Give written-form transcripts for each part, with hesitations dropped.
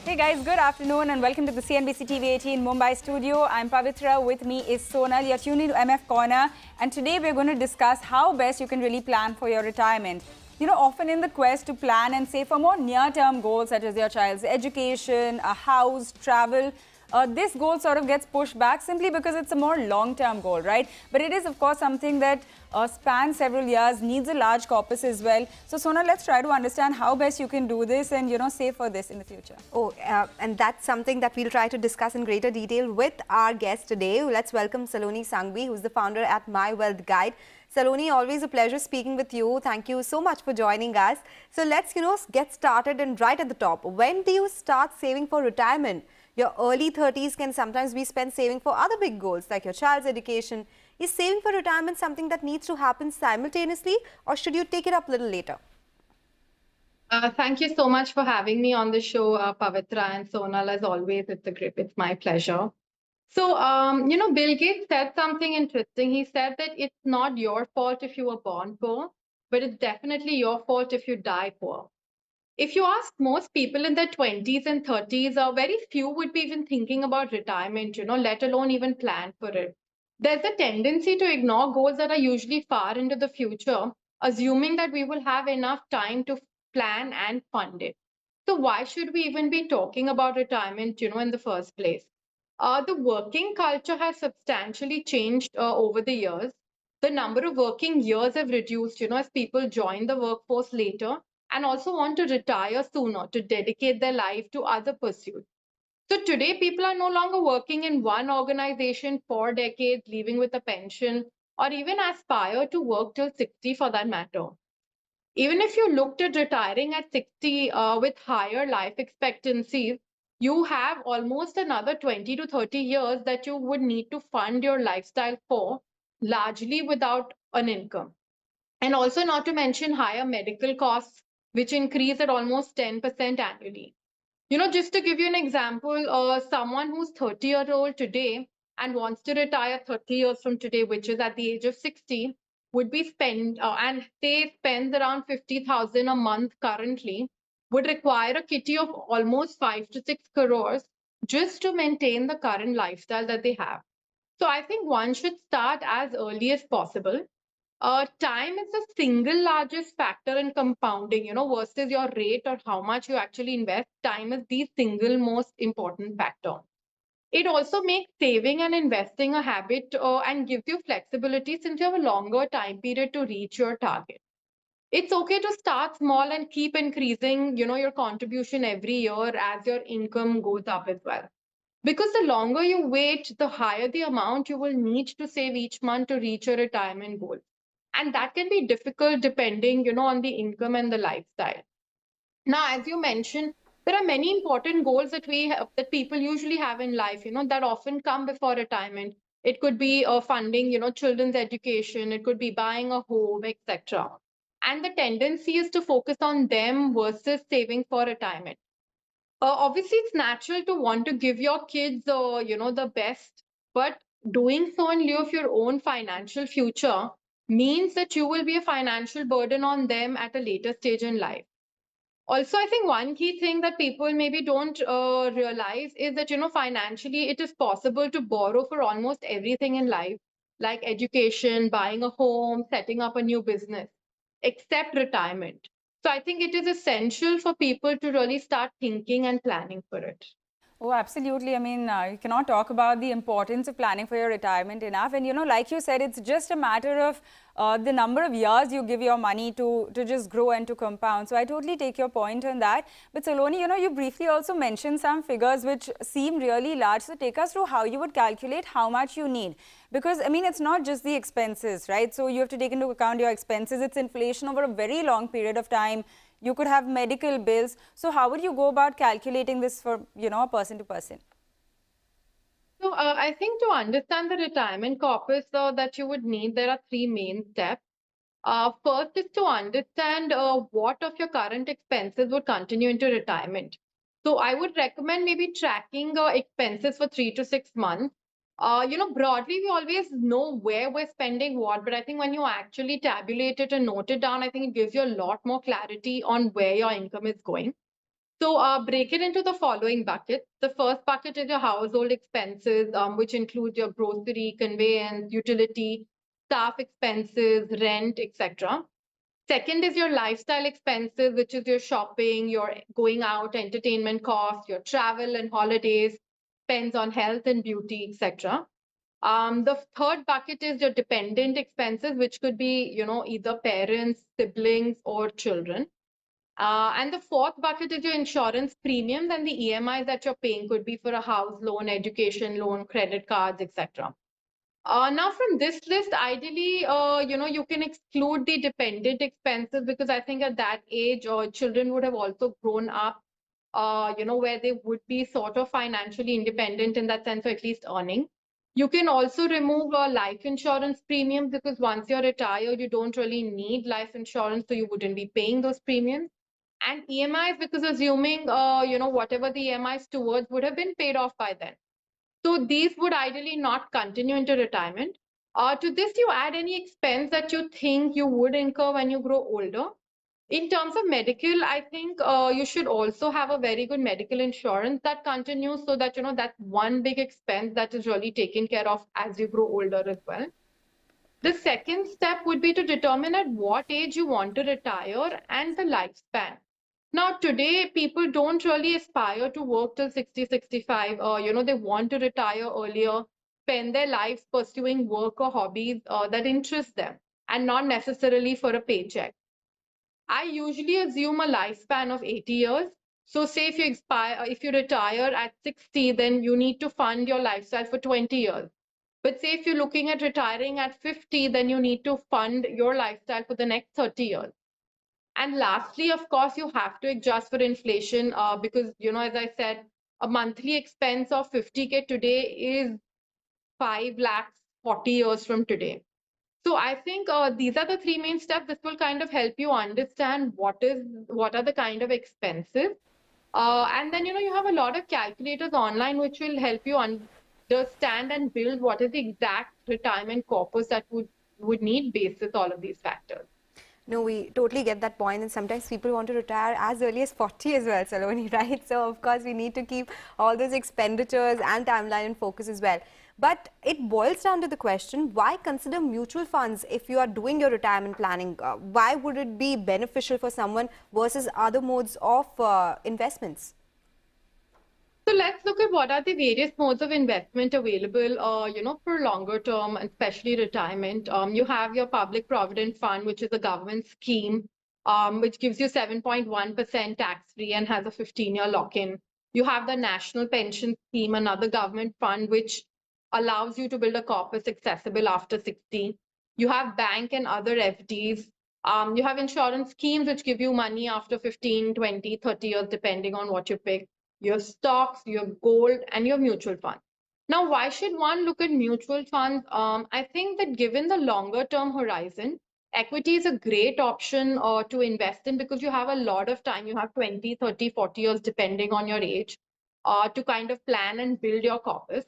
Hey guys, good afternoon and welcome to the CNBC-TV18 Mumbai studio. I'm Pavitra, with me is Sonal. You're tuned into MF Corner, and today we're going to discuss how best you can really plan for your retirement. You know, often in the quest to plan and save for more near-term goals such as your child's education, a house, travel, this goal sort of gets pushed back simply because it's a more long-term goal, right? But it is, of course, something that spans several years, needs a large corpus as well. So, Sona, let's try to understand how best you can do this and, save for this in the future. And that's something that we'll try to discuss in greater detail with our guest today. Let's welcome Salonee Sanghvi, who's the founder at My Wealth Guide. Salonee, always a pleasure speaking with you. Thank you so much for joining us. So let's, get started, and right at the top, when do you start saving for retirement? Your early 30s can sometimes be spent saving for other big goals like your child's education. Is saving for retirement something that needs to happen simultaneously, or should you take it up a little later? Thank you so much for having me on the show, Pavitra and Sonal. As always, it's my pleasure. So, Bill Gates said something interesting. He said that it's not your fault if you were born poor, but it's definitely your fault if you die poor. If you ask most people in their 20s and 30s, very few would be even thinking about retirement, let alone even plan for it. There's a tendency to ignore goals that are usually far into the future, assuming that we will have enough time to plan and fund it. So why should we even be talking about retirement, in the first place? The working culture has substantially changed over the years. The number of working years have reduced, as people join the workforce later and also want to retire sooner to dedicate their life to other pursuits. So today, people are no longer working in one organization for decades, leaving with a pension, or even aspire to work till 60 for that matter. Even if you looked at retiring at 60 with higher life expectancies, you have almost another 20 to 30 years that you would need to fund your lifestyle for, largely without an income. And also, not to mention higher medical costs, which increase at almost 10% annually. Just to give you an example, someone who's 30-year-old today and wants to retire 30 years from today, which is at the age of 60, would be and say spends around 50,000 a month currently, would require a kitty of almost 5 to 6 crores just to maintain the current lifestyle that they have. So I think one should start as early as possible. Time is the single largest factor in compounding, versus your rate or how much you actually invest. Time is the single most important factor. It also makes saving and investing a habit and gives you flexibility since you have a longer time period to reach your target. It's okay to start small and keep increasing, your contribution every year as your income goes up as well. Because the longer you wait, the higher the amount you will need to save each month to reach your retirement goal. And that can be difficult depending, on the income and the lifestyle. Now, as you mentioned, there are many important goals that that people usually have in life, that often come before retirement. It could be funding, children's education. It could be buying a home, etc. And the tendency is to focus on them versus saving for retirement. Obviously, it's natural to want to give your kids, the best, but doing so in lieu of your own financial future means that you will be a financial burden on them at a later stage in life. Also, I think one key thing that people maybe don't realize is that, financially, it is possible to borrow for almost everything in life, like education, buying a home, setting up a new business, except retirement. So I think it is essential for people to really start thinking and planning for it. Oh, absolutely. I mean, you cannot talk about the importance of planning for your retirement enough. And, like you said, it's just a matter of the number of years you give your money to just grow and to compound. So I totally take your point on that. But Salonee, you briefly also mentioned some figures which seem really large. So take us through how you would calculate how much you need. Because, I mean, it's not just the expenses, right? So you have to take into account your expenses. It's inflation over a very long period of time. You could have medical bills. So how would you go about calculating this for, a person to person? So I think to understand the retirement corpus that you would need, there are three main steps. First is to understand what of your current expenses would continue into retirement. So I would recommend maybe tracking expenses for 3 to 6 months. Broadly, we always know where we're spending what, but I think when you actually tabulate it and note it down, I think it gives you a lot more clarity on where your income is going. So break it into the following buckets. The first bucket is your household expenses, which include your grocery, conveyance, utility, staff expenses, rent, etc. Second is your lifestyle expenses, which is your shopping, your going out, entertainment costs, your travel and holidays, spends on health and beauty, etc. The third bucket is your dependent expenses, which could be, either parents, siblings, or children. And the fourth bucket is your insurance premiums and the EMIs that you're paying could be for a house loan, education loan, credit cards, etc. Now, from this list, ideally, you can exclude the dependent expenses because I think at that age, children would have also grown up, where they would be sort of financially independent in that sense, or at least earning. You can also remove life insurance premiums because once you're retired, you don't really need life insurance, so you wouldn't be paying those premiums. And EMIs, because assuming, whatever the EMIs towards would have been paid off by then. So these would ideally not continue into retirement. To this, you add any expense that you think you would incur when you grow older. In terms of medical, I think you should also have a very good medical insurance that continues so that, that's one big expense that is really taken care of as you grow older as well. The second step would be to determine at what age you want to retire and the lifespan. Now, today, people don't really aspire to work till 60, 65. They want to retire earlier, spend their lives pursuing work or hobbies that interest them, and not necessarily for a paycheck. I usually assume a lifespan of 80 years. So say if you retire at 60, then you need to fund your lifestyle for 20 years. But say if you're looking at retiring at 50, then you need to fund your lifestyle for the next 30 years. And lastly, of course, you have to adjust for inflation because, as I said, a monthly expense of 50K today is 5 lakhs 40 years from today. So I think these are the three main steps. This will kind of help you understand what are the kind of expenses. And then, you have a lot of calculators online which will help you understand and build what is the exact retirement corpus that would need basis all of these factors. No, we totally get that point, and sometimes people want to retire as early as 40 as well, Salonee, right? So, of course, we need to keep all those expenditures and timeline in focus as well. But it boils down to the question, why consider mutual funds if you are doing your retirement planning? Why would it be beneficial for someone versus other modes of investments? So let's look at what are the various modes of investment available, for longer term, especially retirement. You have your public provident fund, which is a government scheme, which gives you 7.1% tax-free and has a 15-year lock-in. You have the national pension scheme, another government fund, which allows you to build a corpus accessible after 60. You have bank and other FDs. You have insurance schemes, which give you money after 15, 20, 30 years, depending on what you pick. You have stocks, you have gold, and you have mutual funds. Now, why should one look at mutual funds? I think that given the longer term horizon, equity is a great option to invest in because you have a lot of time. You have 20, 30, 40 years, depending on your age, to kind of plan and build your corpus.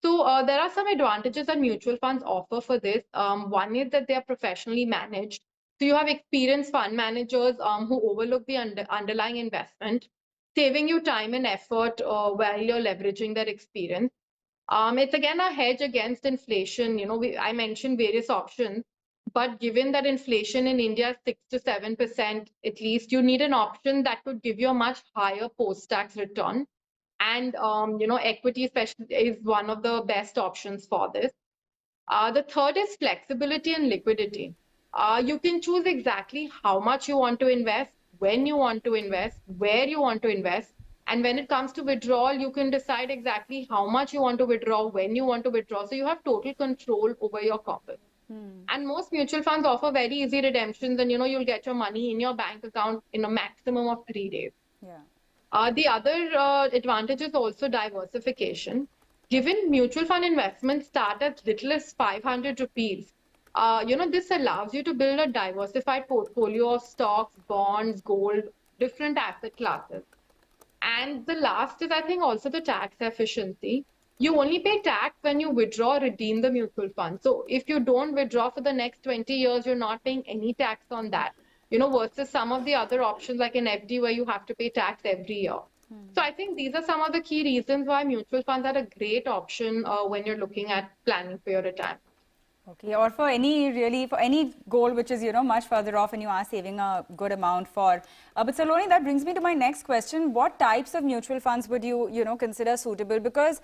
So there are some advantages that mutual funds offer for this. One is that they are professionally managed. So you have experienced fund managers who overlook the underlying investment, saving you time and effort while you're leveraging their experience. It's again a hedge against inflation. I mentioned various options, but given that inflation in India is 6 to 7% at least, you need an option that could give you a much higher post-tax return. And equity especially is one of the best options for this. The third is flexibility and liquidity. You can choose exactly how much you want to invest, when you want to invest, where you want to invest. And when it comes to withdrawal, you can decide exactly how much you want to withdraw, when you want to withdraw. So you have total control over your corpus. And most mutual funds offer very easy redemptions, and you'll get your money in your bank account in a maximum of 3 days. Yeah. The other advantage is also diversification. Given mutual fund investments start at little as 500 rupees, this allows you to build a diversified portfolio of stocks, bonds, gold, different asset classes. And the last is, I think, also the tax efficiency. You only pay tax when you withdraw or redeem the mutual fund. So if you don't withdraw for the next 20 years, you're not paying any tax on that. versus some of the other options like an FD where you have to pay tax every year. So I think these are some of the key reasons why mutual funds are a great option when you're looking at planning for your retirement. Okay, or for any goal which is, much further off and you are saving a good amount for. But Salonee, that brings me to my next question. What types of mutual funds would you, consider suitable? Because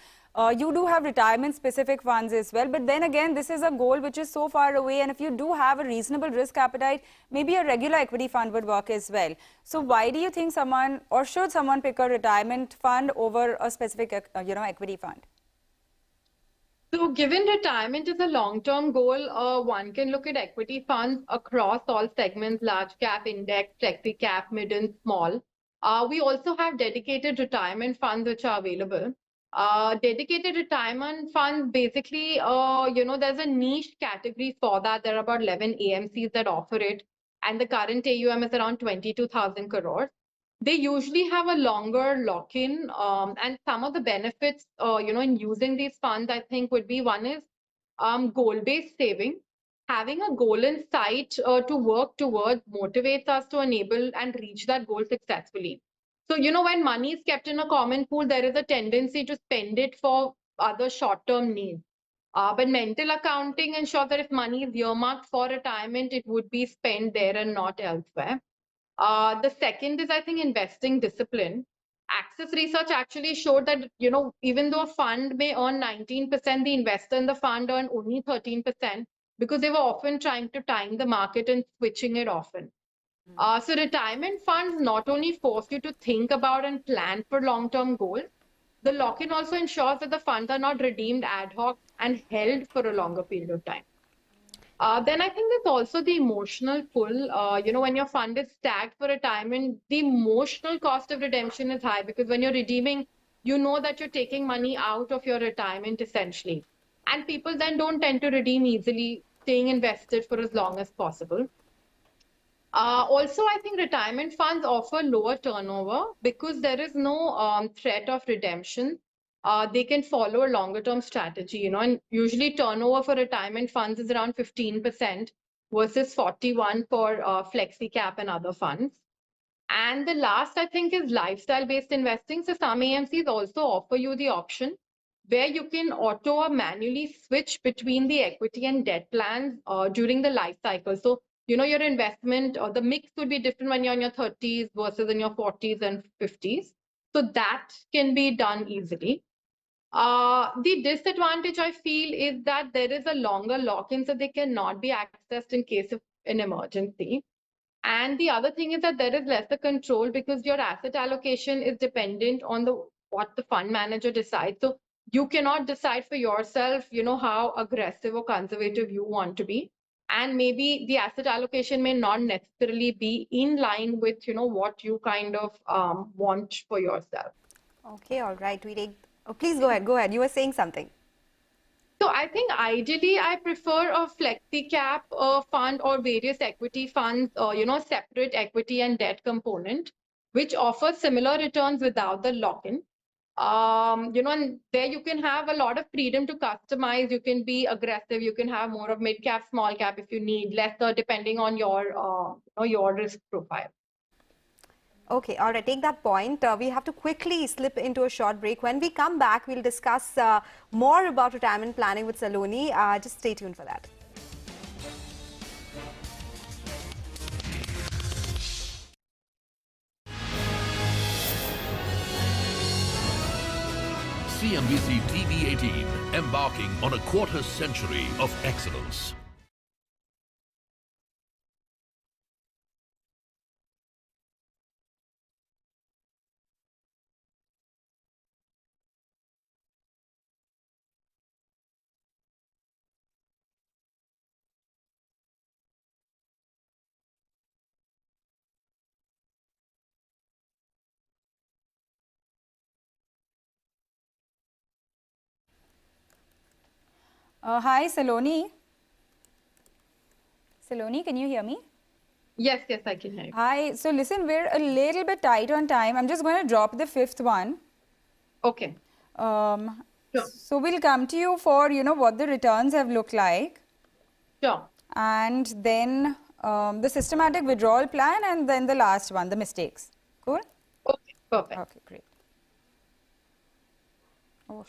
you do have retirement specific funds as well. But then again, this is a goal which is so far away. And if you do have a reasonable risk appetite, maybe a regular equity fund would work as well. So why do you think someone, or should someone pick a retirement fund over a specific, equity fund? So given retirement is a long-term goal, one can look at equity funds across all segments, large cap, index, flexi cap, mid and small. We also have dedicated retirement funds which are available. Dedicated retirement funds, basically, there's a niche category for that. There are about 11 AMCs that offer it. And the current AUM is around 22,000 crores. They usually have a longer lock-in, and some of the benefits, in using these funds, I think would be one is goal-based saving. Having a goal in sight to work towards motivates us to enable and reach that goal successfully. So, when money is kept in a common pool, there is a tendency to spend it for other short-term needs. But mental accounting ensures that if money is earmarked for retirement, it would be spent there and not elsewhere. The second is, I think, investing discipline. Access research actually showed that, even though a fund may earn 19%, the investor in the fund earned only 13% because they were often trying to time the market and switching it often. So retirement funds not only force you to think about and plan for long-term goals, the lock-in also ensures that the funds are not redeemed ad hoc and held for a longer period of time. Then I think there's also the emotional pull. When your fund is stacked for retirement, the emotional cost of redemption is high because when you're redeeming, you know that you're taking money out of your retirement essentially. And people then don't tend to redeem easily, staying invested for as long as possible. Also, I think retirement funds offer lower turnover because there is no threat of redemption. They can follow a longer term strategy, and usually turnover for retirement funds is around 15% versus 41 for flexi cap and other funds. And the last, I think, is lifestyle based investing. So some AMCs also offer you the option where you can auto or manually switch between the equity and debt plans during the life cycle. So, your investment or the mix would be different when you're in your 30s versus in your 40s and 50s. So that can be done easily. The disadvantage I feel is that there is a longer lock-in, so they cannot be accessed in case of an emergency. And the other thing is that there is lesser control because your asset allocation is dependent on what the fund manager decides. So you cannot decide for yourself, how aggressive or conservative you want to be. And maybe the asset allocation may not necessarily be in line with, what you kind of want for yourself. Okay, all right. Oh, please go ahead. Go ahead. You were saying something. So I think ideally I prefer a flexi cap fund or various equity funds, separate equity and debt component, which offers similar returns without the lock-in. And there you can have a lot of freedom to customize. You can be aggressive. You can have more of mid cap, small cap if you need, lesser depending on your risk profile. Okay, all right, take that point. We have to quickly slip into a short break. When we come back, we'll discuss more about retirement planning with Salonee. Just stay tuned for that. CNBC-TV18, embarking on a quarter century of excellence. Hi, Salonee. Salonee, can you hear me? Yes, I can hear you. Hi. So listen, we're a little bit tight on time. I'm just going to drop the fifth one. Okay. Sure. So we'll come to you for, what the returns have looked like. Sure. And then the systematic withdrawal plan, and then the last one, the mistakes. Cool? Okay, perfect. Okay, great. Oh.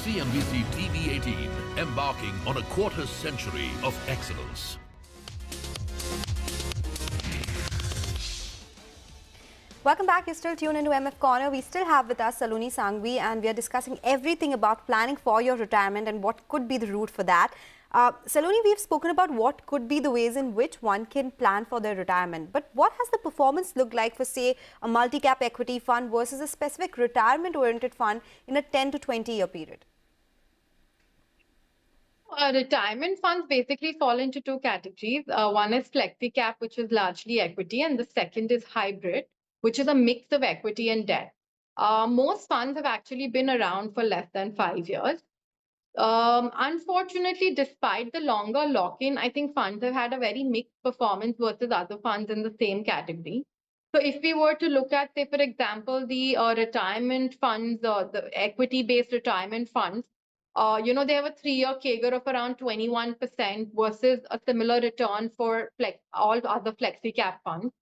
CNBC TV18, embarking on a quarter century of excellence. Welcome back. You're still tuned into MF Corner. We still have with us Salonee Sanghvi, and we are discussing everything about planning for your retirement and what could be the route for that. Salonee, we've spoken about what could be the ways in which one can plan for their retirement. But what has the performance looked like for, say, a multi-cap equity fund versus a specific retirement-oriented fund in a 10 to 20-year period? Retirement funds basically fall into two categories. One is flexi cap, which is largely equity, and the second is hybrid, which is a mix of equity and debt. Most funds have actually been around for less than 5 years. Unfortunately, despite the longer lock-in, I think funds have had a very mixed performance versus other funds in the same category. So if we were to look at, say, for example, the retirement funds, the equity-based retirement funds, they have a 3-year CAGR of around 21% versus a similar return for all other flexi cap funds.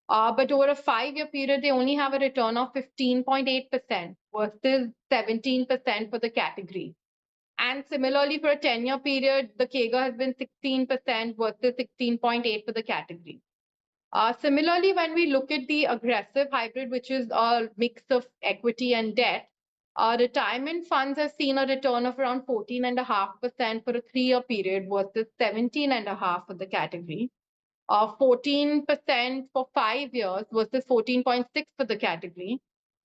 But over a 5-year period, they only have a return of 15.8% versus 17% for the category. And similarly, for a 10-year period, the CAGR has been 16% versus 16.8% for the category. Similarly, when we look at the aggressive hybrid, which is a mix of equity and debt, retirement funds have seen a return of around 14.5% for a 3-year period versus 17.5% for the category. 14% for 5 years versus 14.6% for the category,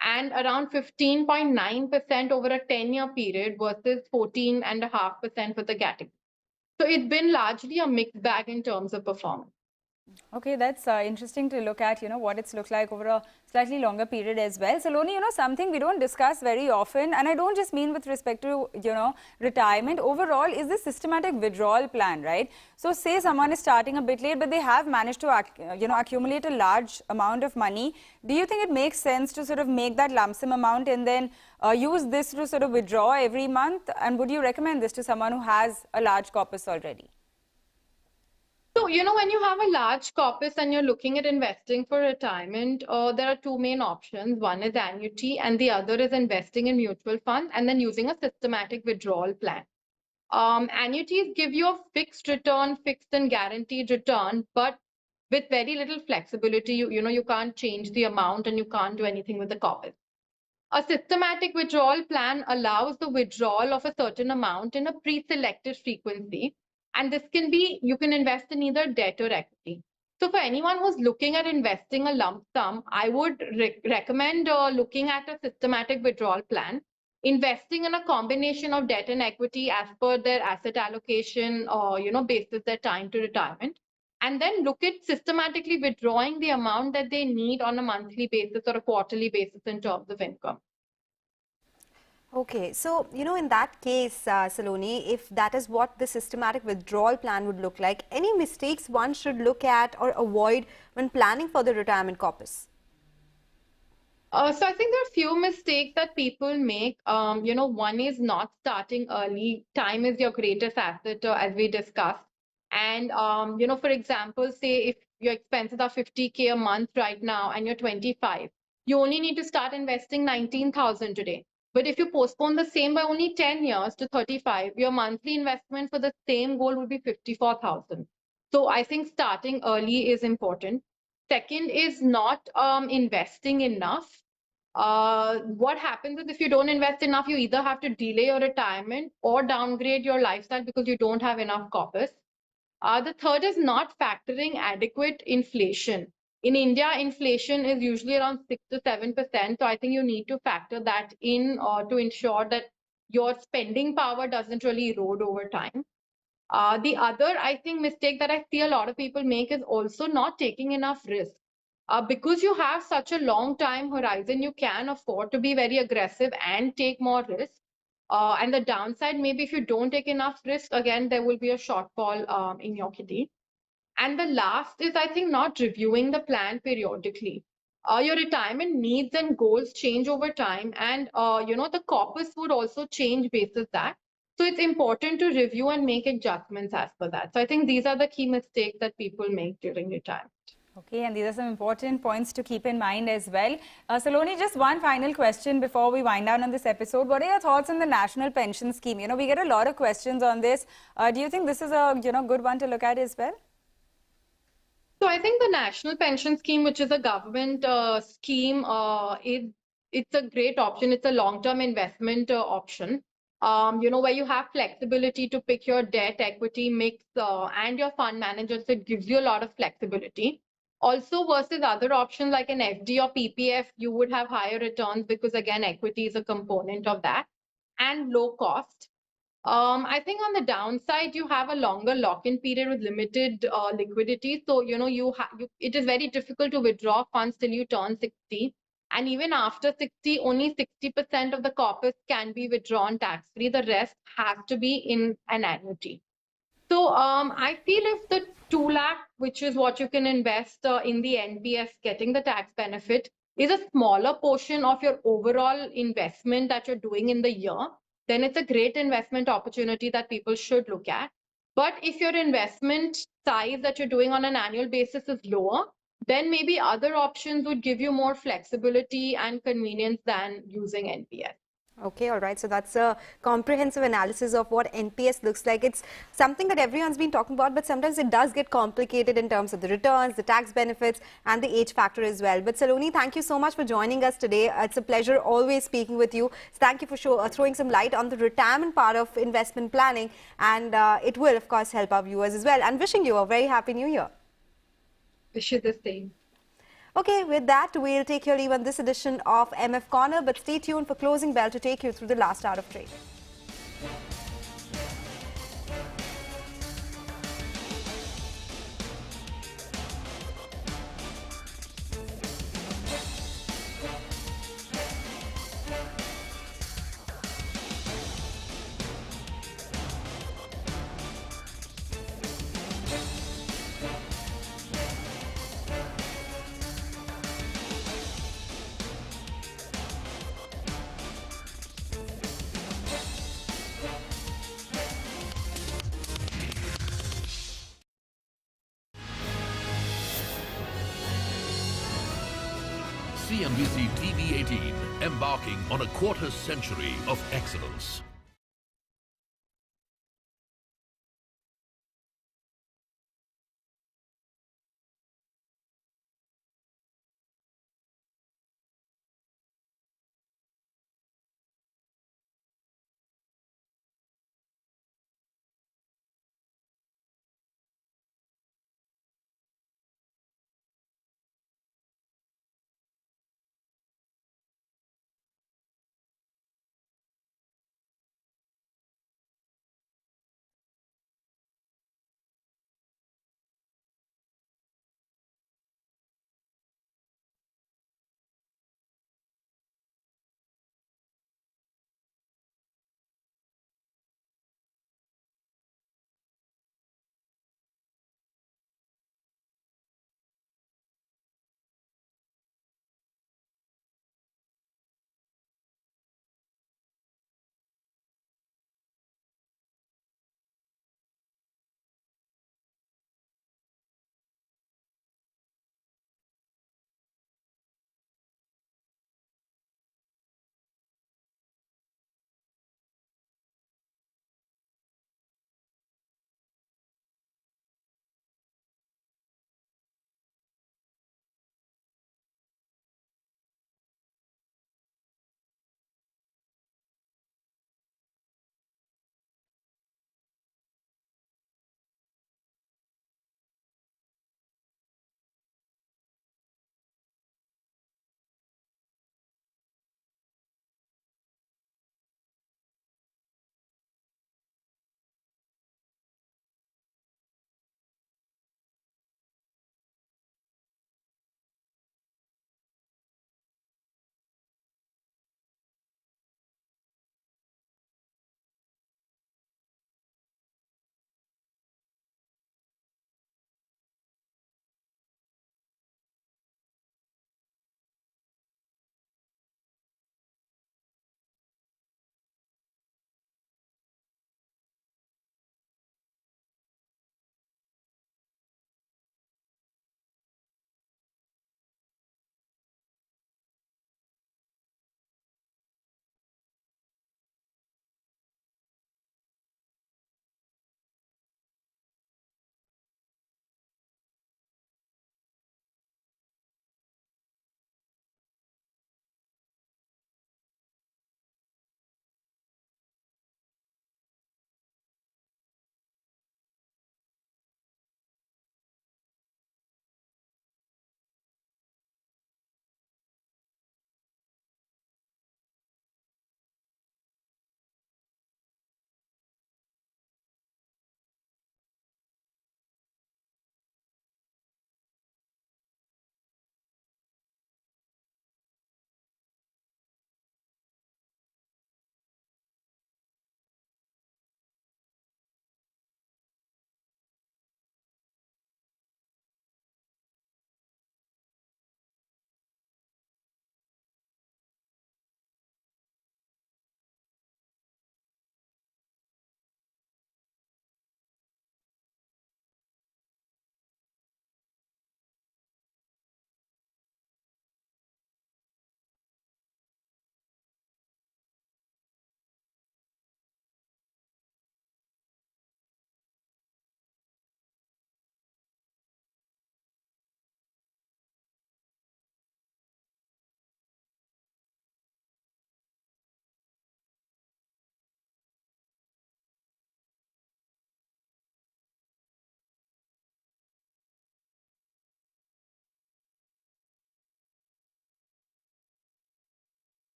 and around 15.9% over a 10-year period versus 14.5% for the category. So it's been largely a mixed bag in terms of performance. Okay, that's interesting to look at, what it's looked like over a slightly longer period as well. Salonee, something we don't discuss very often, and I don't just mean with respect to, retirement. Overall, is the systematic withdrawal plan, right? So say someone is starting a bit late, but they have managed to, accumulate a large amount of money. Do you think it makes sense to sort of make that lump sum amount and then use this to sort of withdraw every month? And would you recommend this to someone who has a large corpus already? So, when you have a large corpus and you're looking at investing for retirement, there are two main options. One is annuity and the other is investing in mutual funds and then using a systematic withdrawal plan. Annuities give you a fixed return, fixed and guaranteed return, but with very little flexibility. You can't change the amount and you can't do anything with the corpus. A systematic withdrawal plan allows the withdrawal of a certain amount in a pre-selected frequency. And this can be, you can invest in either debt or equity. So for anyone who's looking at investing a lump sum, I would recommend looking at a systematic withdrawal plan, investing in a combination of debt and equity as per their asset allocation or, basis their time to retirement. And then look at systematically withdrawing the amount that they need on a monthly basis or a quarterly basis in terms of income. Okay, so, in that case, Salonee, if that is what the systematic withdrawal plan would look like, any mistakes one should look at or avoid when planning for the retirement corpus? So I think there are a few mistakes that people make. One is not starting early. Time is your greatest asset, as we discussed. And for example, say if your expenses are 50K a month right now and you're 25, you only need to start investing 19,000 today. But if you postpone the same by only 10 years to 35, your monthly investment for the same goal would be 54,000. So I think starting early is important. Second is not investing enough. What happens is if you don't invest enough, you either have to delay your retirement or downgrade your lifestyle because you don't have enough corpus. The third is not factoring adequate inflation. In India, inflation is usually around 6 to 7%. So I think you need to factor that in to ensure that your spending power doesn't really erode over time. The other, I think, mistake that I see a lot of people make is also not taking enough risk. Because you have such a long time horizon, you can afford to be very aggressive and take more risk. And the downside, maybe if you don't take enough risk, again, there will be a shortfall in your kitty. And the last is, I think, not reviewing the plan periodically. Your retirement needs and goals change over time, and the corpus would also change basis that. So it's important to review and make adjustments as per that. So I think these are the key mistakes that people make during retirement. Okay, and these are some important points to keep in mind as well. Salonee, just one final question before we wind down on this episode. What are your thoughts on the national pension scheme? You know, we get a lot of questions on this. Do you think this is a good one to look at as well? So I think the national pension scheme, which is a government scheme, it's a great option. It's a long-term investment option. Where you have flexibility to pick your debt, equity mix, and your fund manager. So it gives you a lot of flexibility. Also, versus other options like an FD or PPF, you would have higher returns because, again, equity is a component of that, and low cost. I think on the downside, you have a longer lock-in period with limited liquidity. So, it is very difficult to withdraw funds till you turn 60. And even after 60, only 60% of the corpus can be withdrawn tax-free. The rest has to be in an annuity. So I feel if the 2 lakh, which is what you can invest in the NPS, getting the tax benefit, is a smaller portion of your overall investment that you're doing in the year, then it's a great investment opportunity that people should look at. But if your investment size that you're doing on an annual basis is lower, then maybe other options would give you more flexibility and convenience than using NPS. Okay, all right. So that's a comprehensive analysis of what NPS looks like. It's something that everyone's been talking about, but sometimes it does get complicated in terms of the returns, the tax benefits, and the age factor as well. But Salonee, thank you so much for joining us today. It's a pleasure always speaking with you. So thank you for throwing some light on the retirement part of investment planning, and it will, of course, help our viewers as well. And wishing you a very happy New Year. Wish you the same. Okay, with that, we'll take your leave on this edition of MF Corner, but stay tuned for Closing Bell to take you through the last hour of trade. CNBC-TV18, embarking on a quarter century of excellence.